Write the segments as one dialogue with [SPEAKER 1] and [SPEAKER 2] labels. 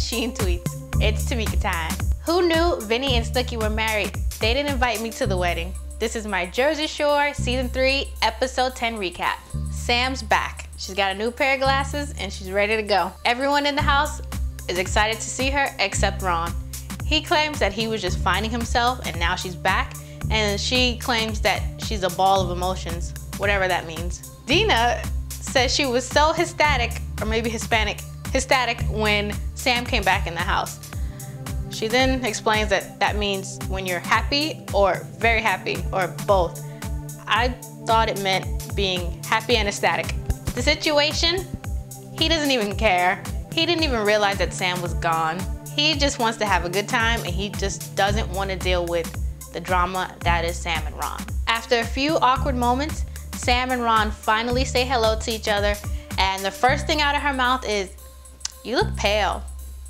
[SPEAKER 1] and Sheen tweets, "It's Tameeka time." Who knew Vinny and Snooki were married? They didn't invite me to the wedding. This is my Jersey Shore Season 3, Episode 10 recap. Sam's back. She's got a new pair of glasses and she's ready to go. Everyone in the house is excited to see her except Ron. He claims that he was just finding himself and now she's back, and she claims that she's a ball of emotions, whatever that means. Dina says she was so ecstatic, or maybe Hispanic, ecstatic when Sam came back in the house. She then explains that that means when you're happy or very happy or both. I thought it meant being happy and ecstatic. The situation, he doesn't even care. He didn't even realize that Sam was gone. He just wants to have a good time and he just doesn't want to deal with the drama that is Sam and Ron. After a few awkward moments, Sam and Ron finally say hello to each other, and the first thing out of her mouth is, "You look pale."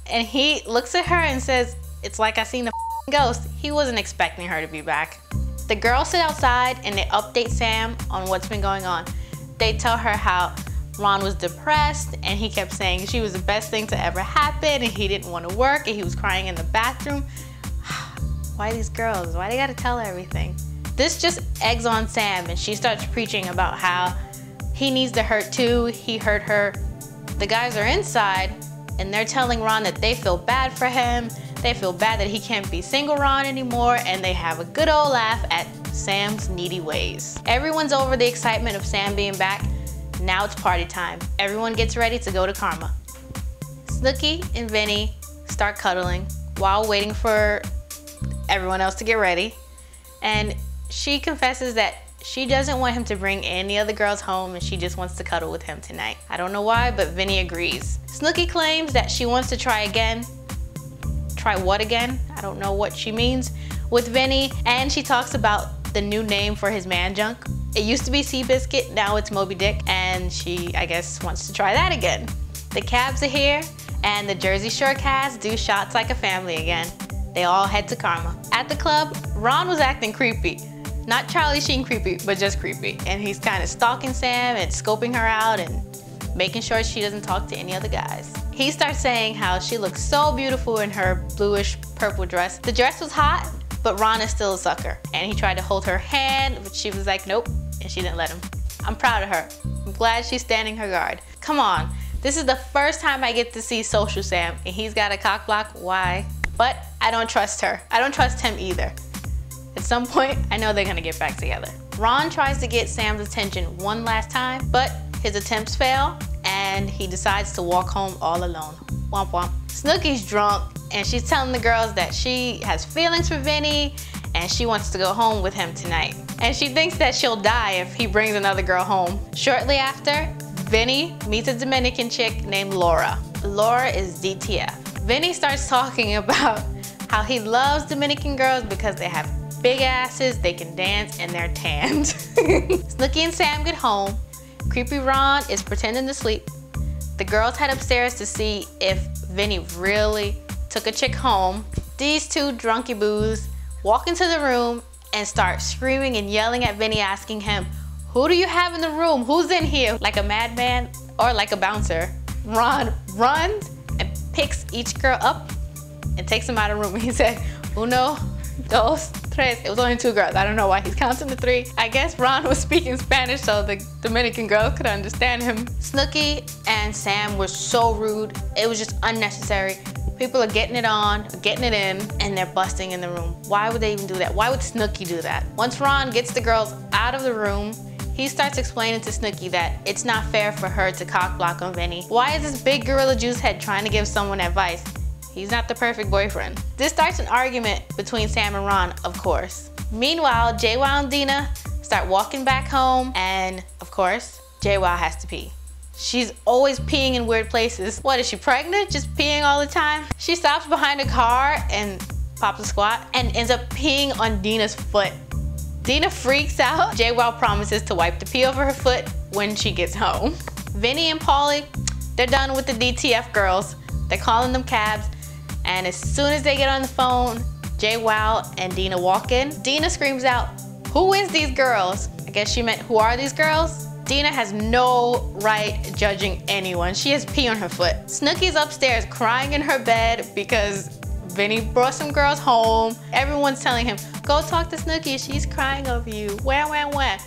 [SPEAKER 1] And he looks at her and says, "It's like I seen a ghost." He wasn't expecting her to be back. The girls sit outside and they update Sam on what's been going on. They tell her how Ron was depressed and he kept saying she was the best thing to ever happen and he didn't want to work and he was crying in the bathroom. Why these girls? Why they gotta tell her everything? This just eggs on Sam and she starts preaching about how he needs to hurt too, he hurt her. The guys are inside and they're telling Ron that they feel bad for him, they feel bad that he can't be single Ron anymore, and they have a good old laugh at Sam's needy ways. Everyone's over the excitement of Sam being back. Now it's party time. Everyone gets ready to go to Karma. Snooki and Vinny start cuddling while waiting for everyone else to get ready. And she confesses that she doesn't want him to bring any other girls home and she just wants to cuddle with him tonight. I don't know why, but Vinny agrees. Snooki claims that she wants to try again. Try what again? I don't know what she means. With Vinny, and she talks about the new name for his man junk. It used to be Seabiscuit, now it's Moby Dick, and she, I guess, wants to try that again. The cabs are here, and the Jersey Shore cast do shots like a family again. They all head to Karma. At the club, Ron was acting creepy. Not Charlie Sheen creepy, but just creepy. And he's kind of stalking Sam and scoping her out and making sure she doesn't talk to any other guys. He starts saying how she looks so beautiful in her bluish purple dress. The dress was hot, but Ron is still a sucker. And he tried to hold her hand, but she was like, nope, and she didn't let him. I'm proud of her. I'm glad she's standing her guard. Come on, this is the first time I get to see Social Sam, and he's got a cock block, why? But I don't trust her. I don't trust him either. At some point, I know they're gonna get back together. Ron tries to get Sam's attention one last time, but his attempts fail, and he decides to walk home all alone. Womp womp. Snooki's drunk, and she's telling the girls that she has feelings for Vinny, and she wants to go home with him tonight. And she thinks that she'll die if he brings another girl home. Shortly after, Vinny meets a Dominican chick named Laura. Laura is DTF. Vinny starts talking about how he loves Dominican girls because they have big asses, they can dance, and they're tanned. Snooki and Sam get home. Creepy Ron is pretending to sleep. The girls head upstairs to see if Vinny really took a chick home. These two drunky boos walk into the room and start screaming and yelling at Vinny, asking him, "Who do you have in the room? Who's in here?" Like a madman or like a bouncer. Ron runs and picks each girl up and takes them out of the room. He said, "Uno, dos, tres." It was only two girls. I don't know why he's counting to three. I guess Ron was speaking Spanish so the Dominican girls could understand him. Snooki and Sam were so rude. It was just unnecessary. People are getting it on, getting it in, and they're busting in the room. Why would they even do that? Why would Snooki do that? Once Ron gets the girls out of the room, he starts explaining to Snooki that it's not fair for her to cock block on Vinny. Why is this big gorilla juice head trying to give someone advice? He's not the perfect boyfriend. This starts an argument between Sam and Ron, of course. Meanwhile, Jwwow and Dina start walking back home, and of course, Jwwow has to pee. She's always peeing in weird places. What, is she pregnant? Just peeing all the time? She stops behind a car and pops a squat and ends up peeing on Dina's foot. Dina freaks out. Jwwow promises to wipe the pee over her foot when she gets home. Vinny and Paulie, they're done with the DTF girls. They're calling them cabs. And as soon as they get on the phone, Jwwow and Dina walk in. Dina screams out, "Who is these girls?" I guess she meant, "Who are these girls?" Dina has no right judging anyone. She has pee on her foot. Snooki's upstairs crying in her bed because Vinny brought some girls home. Everyone's telling him, go talk to Snooki, she's crying over you. Wah.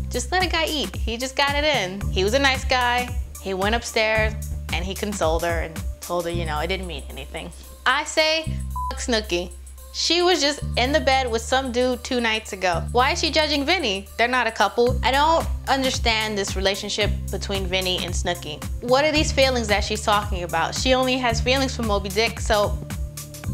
[SPEAKER 1] Just let a guy eat. He just got it in. He was a nice guy. He went upstairs and he consoled her and told her, you know, it didn't mean anything. I say, fuck Snooki. She was just in the bed with some dude 2 nights ago. Why is she judging Vinny? They're not a couple. I don't understand this relationship between Vinny and Snooki. What are these feelings that she's talking about? She only has feelings for Moby Dick, so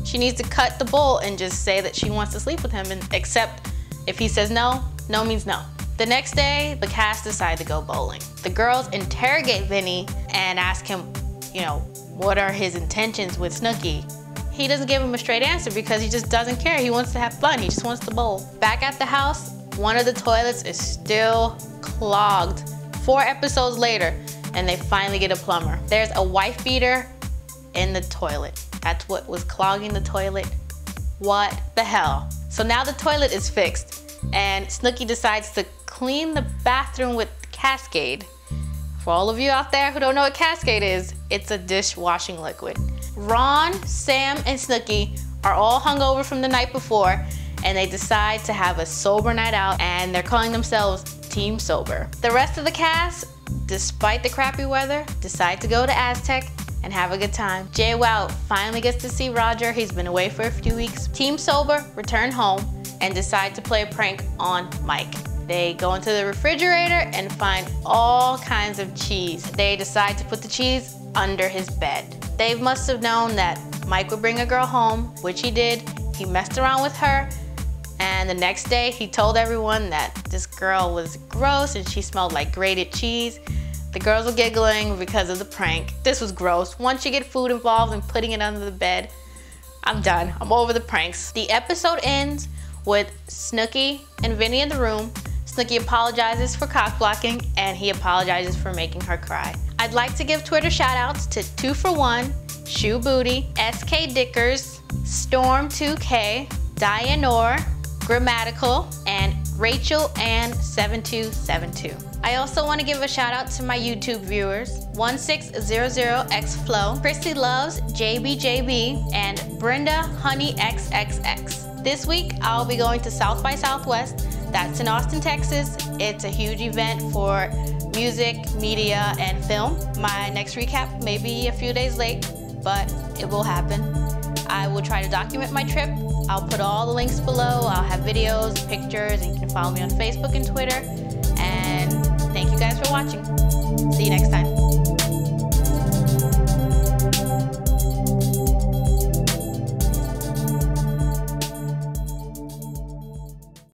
[SPEAKER 1] she needs to cut the bull and just say that she wants to sleep with him, and accept if he says no, no means no. The next day, the cast decide to go bowling. The girls interrogate Vinny and ask him, you know, what are his intentions with Snooki? He doesn't give him a straight answer because he just doesn't care. He wants to have fun. He just wants to bowl. Back at the house, one of the toilets is still clogged. 4 episodes later, and they finally get a plumber. There's a wife beater in the toilet. That's what was clogging the toilet. What the hell? So now the toilet is fixed, and Snooki decides to clean the bathroom with Cascade. For all of you out there who don't know what Cascade is, it's a dishwashing liquid. Ron, Sam, and Snooki are all hungover from the night before, and they decide to have a sober night out, and they're calling themselves Team Sober. The rest of the cast, despite the crappy weather, decide to go to Aztec and have a good time. Jwwow finally gets to see Roger. He's been away for a few weeks. Team Sober return home and decide to play a prank on Mike. They go into the refrigerator and find all kinds of cheese. They decide to put the cheese under his bed. They must have known that Mike would bring a girl home, which he did. He messed around with her, and the next day he told everyone that this girl was gross and she smelled like grated cheese. The girls were giggling because of the prank. This was gross. Once you get food involved and putting it under the bed, I'm done. I'm over the pranks. The episode ends with Snooki and Vinny in the room. Snooki apologizes for cock blocking, and he apologizes for making her cry. I'd like to give Twitter shout-outs to 2for1, Shoe Booty, SK Dickers, Storm2K, Dianor, Grammatical, and Rachel and 7272. I also want to give a shout out to my YouTube viewers, 1600xflow, Chrissy Loves, JBJB, and Brenda Honey XXX. This week, I'll be going to South by Southwest. That's in Austin, Texas. It's a huge event for music, media, and film. My next recap may be a few days late, but it will happen. I will try to document my trip. I'll put all the links below. I'll have videos, pictures, and you can follow me on Facebook and Twitter. And thank you guys for watching. See you next time.